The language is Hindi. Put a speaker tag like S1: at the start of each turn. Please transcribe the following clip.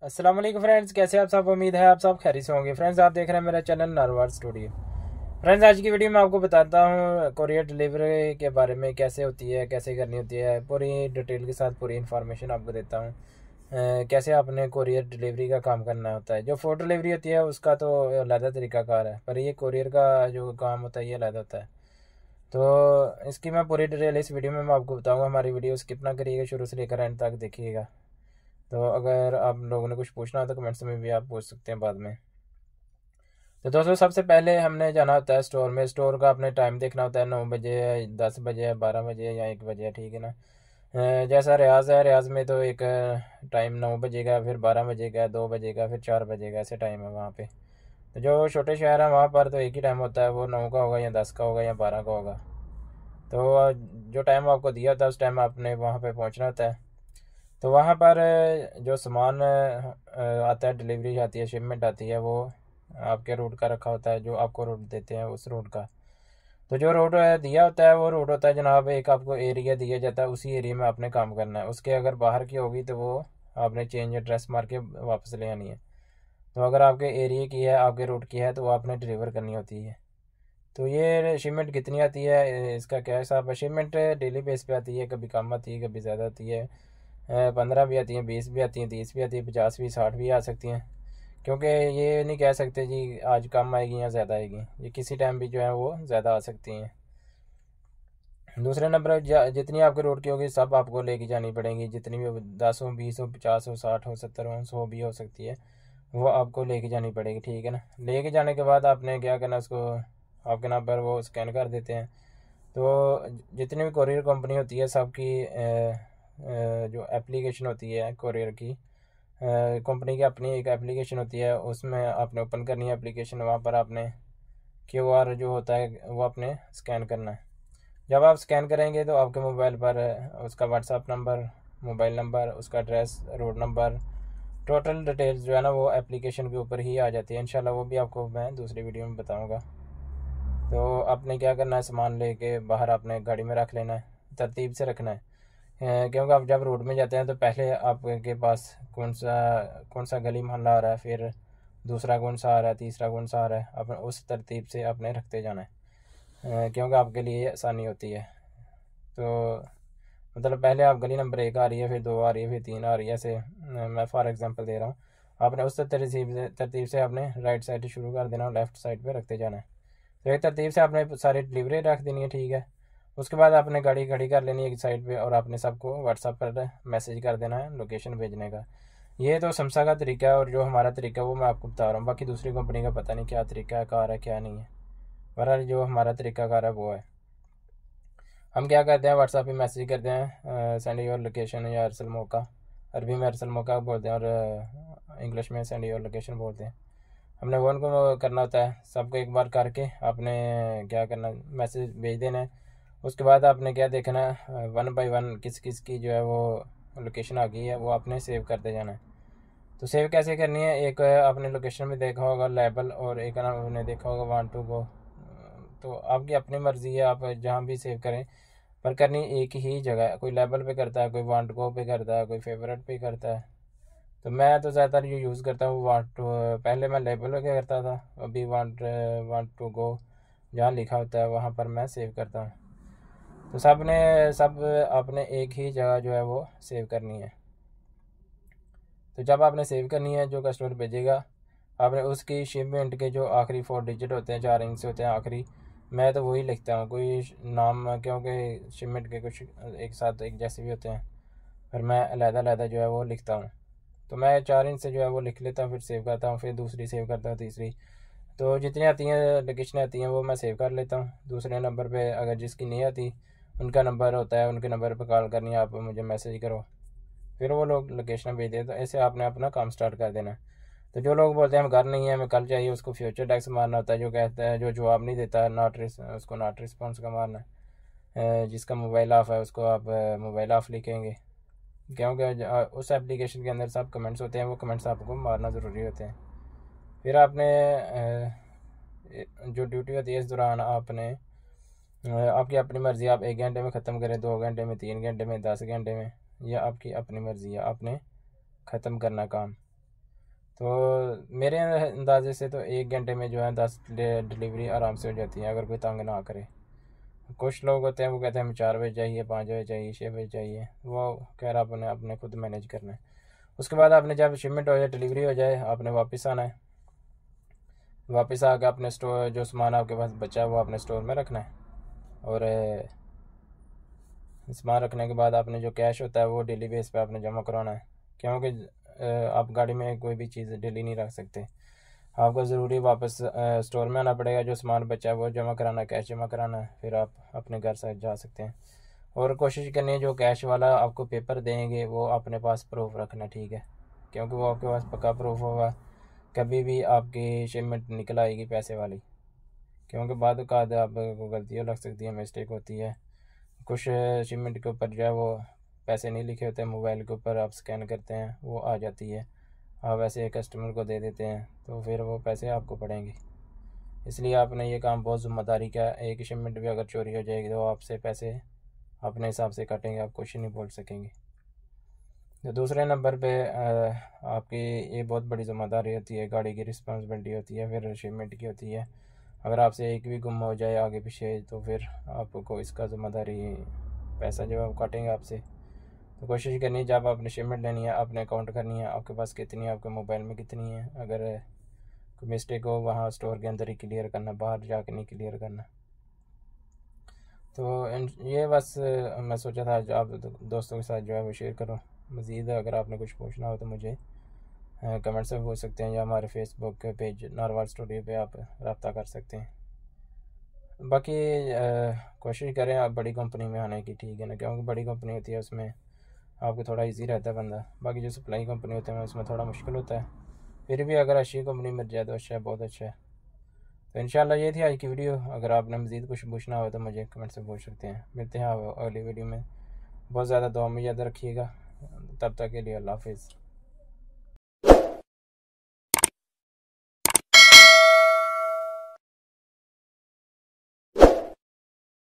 S1: अस्सलाम वालेकुम फ्रेंड्स, कैसे आप सब। उम्मीद है आप सब खैरियत से होंगे। फ्रेंड्स, आप देख रहे हैं मेरा चैनल नारवार स्टूडियो। फ्रेंड्स, आज की वीडियो में आपको बताता हूँ कोरियर डिलीवरी के बारे में, कैसे होती है, कैसे करनी होती है, पूरी डिटेल के साथ पूरी इन्फॉर्मेशन आपको देता हूँ। कैसे आपने कोरियर डिलीवरी का काम करना होता है। जो फूड डिलीवरी होती है उसका तो अलग तरीक़ाकार है, पर ये कोरियर का जो काम होता है ये अलग होता है। तो इसकी मैं पूरी डिटेल इस वीडियो में मैं आपको बताऊँगा। हमारी वीडियो स्किप ना करिएगा, शुरू से लेकर एंड तक देखिएगा। तो अगर आप लोगों ने कुछ पूछना हो तो कमेंट्स में भी आप पूछ सकते हैं बाद में। तो दोस्तों, सबसे पहले हमने जाना होता है स्टोर में। स्टोर का अपने टाइम देखना होता है, 9 बजे है, 10 बजे है, 12 बजे या 1 बजे है, ठीक है ना। जैसा रियाज़ है, रियाज़ में तो एक टाइम 9 बजे का, फिर 12 बजे का, 2 बजे का, फिर 4 बजे का, ऐसे टाइम है वहाँ पे। तो जो छोटे शहर हैं वहाँ पर तो एक ही टाइम होता है, वो 9 का होगा या 10 का होगा या 12 का होगा। तो जो टाइम आपको दिया होता है उस टाइम आपने वहाँ पे पहुँचना होता है। तो वहाँ पर जो सामान आता है, डिलीवरी आती है, शिपमेंट आती है, वो आपके रूट का रखा होता है, जो आपको रूट देते हैं उस रूट का। तो जो रूट दिया होता है वो रूट होता है जनाब, एक आपको एरिया दिया जाता है, उसी एरिया में आपने काम करना है। उसके अगर बाहर की होगी तो वो आपने चेंज एड्रेस मार के वापस ले आनी है। तो अगर आपके एरिया की है, आपके रूट की है, तो वो आपने डिलीवर करनी होती है। तो ये शिपमेंट कितनी आती है, इसका क्या हिसाब है। शिपमेंट डेली बेस पे आती है, कभी कम आती है, कभी ज़्यादा आती है। 15 भी आती हैं, 20 भी आती हैं, 30 भी आती है, 50 भी, 60 भी आ सकती हैं। क्योंकि ये नहीं कह सकते जी आज कम आएगी या ज़्यादा आएगी, ये किसी टाइम भी जो है वो ज़्यादा आ सकती हैं। दूसरे नंबर जितनी आपकी रोड की होगी सब आपको लेके जानी पड़ेंगी, जितनी भी 10 हो, 20 हो, 50 हो, 60 हो, 70 हो, 100 भी हो सकती है, वो आपको लेके जानी पड़ेगी, ठीक है ना। लेके जाने के बाद आपने क्या करना, उसको आपके नाम पर वो स्कैन कर देते हैं। तो जितनी भी कोरियर कंपनी होती है सबकी जो एप्लीकेशन होती है कोरियर की, कंपनी की अपनी एक एप्लीकेशन होती है, उसमें आपने ओपन करनी है एप्लीकेशन। वहाँ पर आपने क्यूआर जो होता है वो आपने स्कैन करना है। जब आप स्कैन करेंगे तो आपके मोबाइल पर उसका व्हाट्सअप नंबर, मोबाइल नंबर, उसका address, road number, total details जो है ना वो एप्लीकेशन के ऊपर ही आ जाती है। इंशाल्लाह वो भी आपको मैं दूसरी वीडियो में बताऊँगा। तो आपने क्या करना है, सामान लेके बाहर आपने गाड़ी में रख लेना है, तरतीब से रखना है। क्योंकि आप जब रोड में जाते हैं तो पहले आपके पास कौन सा गली मोहल्ला आ रहा है, फिर दूसरा कौन सा आ रहा है, तीसरा कौन सा आ रहा है, अपने उस तरतीब से आपने रखते जाना है। क्योंकि आपके लिए आसानी होती है। तो मतलब पहले आप गली नंबर 1 आ रही है, फिर 2 आ रही है, फिर 3 आ रही है, ऐसे मैं फॉर एग्जांपल दे रहा हूँ। आपने उस तरतीब से आपने राइट साइड शुरू कर देना और लेफ़्ट साइड पे रखते जाना है। तो एक तरतीब से आपने सारी डिलीवरी रख देनी है, ठीक है। उसके बाद आपने गाड़ी खड़ी कर लेनी है एक साइड पे और आपने सबको व्हाट्सअप पर मैसेज कर देना है लोकेशन भेजने का। ये तो समसा का तरीका है, और जो हमारा तरीका है वो मैं आपको बता रहा हूँ। बाकी दूसरी कंपनी का पता नहीं क्या तरीका है, कार है क्या नहीं है। बहरहाल जो हमारा तरीका कार है वो है, हम क्या करते हैं, व्हाट्सएप पे मैसेज करते हैं सेंड योर लोकेशन, या अरसल मौका। अरबी में अरसल मौका बोलते हैं और इंग्लिश में सेंड योर लोकेशन बोलते हैं। हमने वो उनको करना होता है, सबको एक बार करके आपने क्या करना, मैसेज भेज देना है। उसके बाद आपने क्या देखना है, वन बाय वन किस किस की जो है वो लोकेशन आ गई है वो आपने सेव करते जाना है। तो सेव कैसे करनी है, एक आपने लोकेशन में देखा होगा लेबल, और एक ना आपने देखा होगा वांट टू गो। तो आपकी अपनी मर्ज़ी है, आप जहाँ भी सेव करें, पर करनी एक ही जगह है। कोई लेबल पे करता है, कोई वांट गो पे करता है, कोई फेवरेट पे करता है। तो मैं तो ज़्यादातर ये यूज़ करता हूँ वांट टू। पहले मैं लेबल पे क्या करता था, अभी वांट वांट टू गो जहाँ लिखा होता है वहाँ पर मैं सेव करता हूँ। तो सब आपने एक ही जगह जो है वो सेव करनी है। तो जब आपने सेव करनी है, जो कस्टमर भेजेगा आपने उसकी शिपमेंट के जो आखिरी 4 डिजिट होते हैं, 4 अंक से होते हैं आखिरी, मैं तो वही लिखता हूँ। कोई नाम, क्योंकि शिपमेंट के कुछ एक साथ एक जैसे भी होते हैं, फिर मैं अलग-अलग जो है वो लिखता हूँ। तो मैं 4 इंच से जो है वो लिख लेता हूँ, फिर सेव करता हूँ, फिर दूसरी सेव करता हूँ, तीसरी। तो जितनी आती हैं लोकेशन आती हैं वो मैं सेव कर लेता हूँ। दूसरे नंबर पे अगर जिसकी नहीं आती, उनका नंबर होता है, उनके नंबर पर कॉल करनी है, आप मुझे मैसेज करो, फिर वो लोग लोकेशन भेज देते। तो ऐसे आपने अपना काम स्टार्ट कर देना। तो जो लोग बोलते हैं हम घर नहीं है, हमें कल चाहिए, उसको फ्यूचर टैक्स मारना होता है। जो कहता है, जो जवाब नहीं देता है, उसको नॉट रिस्पॉन्स का मारना है। जिसका मोबाइल ऑफ़ है उसको आप मोबाइल ऑफ़ लिखेंगे, क्योंकि उस एप्लीकेशन के अंदर सब कमेंट्स होते हैं, वो कमेंट्स आपको मारना ज़रूरी होते हैं। फिर आपने जो ड्यूटी होती है इस दौरान आपने आपकी अपनी मर्ज़ी, आप 1 घंटे में ख़त्म करें, 2 घंटे में, 3 घंटे में, 10 घंटे में, यह आपकी अपनी मर्ज़ी है, आपने ख़त्म करना काम। तो मेरे अंदाजे से तो 1 घंटे में जो है 10 डिलीवरी आराम से हो जाती है, अगर कोई तंग ना करे। कुछ लोग होते हैं वो कहते हैं हमें 4 बजे चाहिए, 5 बजे चाहिए, 6 बजे चाहिए, वो कह रहा आपने अपने खुद मैनेज करना है। उसके बाद आपने जब शिपमेंट हो जाए, डिलीवरी हो जाए, आपने वापस आना है। वापस आकर अपने स्टोर जो सामान आपके पास बचा है वो अपने स्टोर में रखना है। और सामान रखने के बाद आपने जो कैश होता है वो डेली बेस पे आपने जमा कराना है, क्योंकि आप गाड़ी में कोई भी चीज़ डेली नहीं रख सकते। आपको ज़रूरी वापस स्टोर में आना पड़ेगा, जो सामान बचा है वो जमा कराना है, कैश जमा कराना है, फिर आप अपने घर से जा सकते हैं। और कोशिश करनी है जो कैश वाला आपको पेपर देंगे वो अपने पास प्रूफ रखना, ठीक है, क्योंकि वो आपके पास पक्का प्रूफ होगा। कभी भी आपकी शिपमेंट निकल आएगी पैसे वाली, क्योंकि बाद का आपको गलतियाँ लग सकती है, मिस्टेक होती है। कुछ शिपमेंट के ऊपर जो है वो पैसे नहीं लिखे होते, मोबाइल के ऊपर आप स्कैन करते हैं वो आ जाती है, आप ऐसे कस्टमर को दे देते हैं, तो फिर वो पैसे आपको पड़ेंगे। इसलिए आपने ये काम बहुत ज़िम्मेदारी का, एक शिपमेंट भी अगर चोरी हो जाएगी तो आपसे पैसे अपने हिसाब से काटेंगे, आप कुछ नहीं बोल सकेंगे। तो दूसरे नंबर पे आपकी ये बहुत बड़ी ज़िम्मेदारी होती है, गाड़ी की रिस्पॉन्सिबिलिटी होती है, फिर शिपमेंट की होती है। अगर आपसे एक भी गुम हो जाए आगे पीछे तो फिर आपको इसका ज़िम्मेदारी, पैसा जो है वो काटेंगे आपसे। तो कोशिश करनी है जब आपने शिपमेंट लेनी है आपने काउंट करनी है आपके पास कितनी है, आपके मोबाइल में कितनी है। अगर कोई मिस्टेक हो वहाँ स्टोर के अंदर ही क्लियर करना, बाहर जाके नहीं क्लियर करना। तो ये बस मैं सोचा था जो आप दोस्तों के साथ जो है वो शेयर करूँ। मज़ीद अगर आपने कुछ पूछना हो तो मुझे कमेंट से पूछ सकते हैं, या हमारे फेसबुक पेज नारवाल स्टूडियो पे आप रब्ता कर सकते हैं। बाकी कोशिश करें आप बड़ी कंपनी में आने की, ठीक है ना, क्योंकि बड़ी कंपनी होती है उसमें आपको थोड़ा इजी रहता है बंदा। बाकी जो सप्लाई कंपनी होते हैं उसमें थोड़ा मुश्किल होता है। फिर भी अगर अच्छी कंपनी मिल जाए तो अच्छा है, बहुत अच्छा है। तो इंशाल्लाह ये थी आज की वीडियो। अगर आपने मज़ीद कुछ पूछना हो तो मुझे कमेंट से पूछ सकते हैं। मिलते हैं अगली वीडियो में। बहुत ज़्यादा दुआ में याद रखिएगा। तब तक के लिए अल्लाह हाफिज़।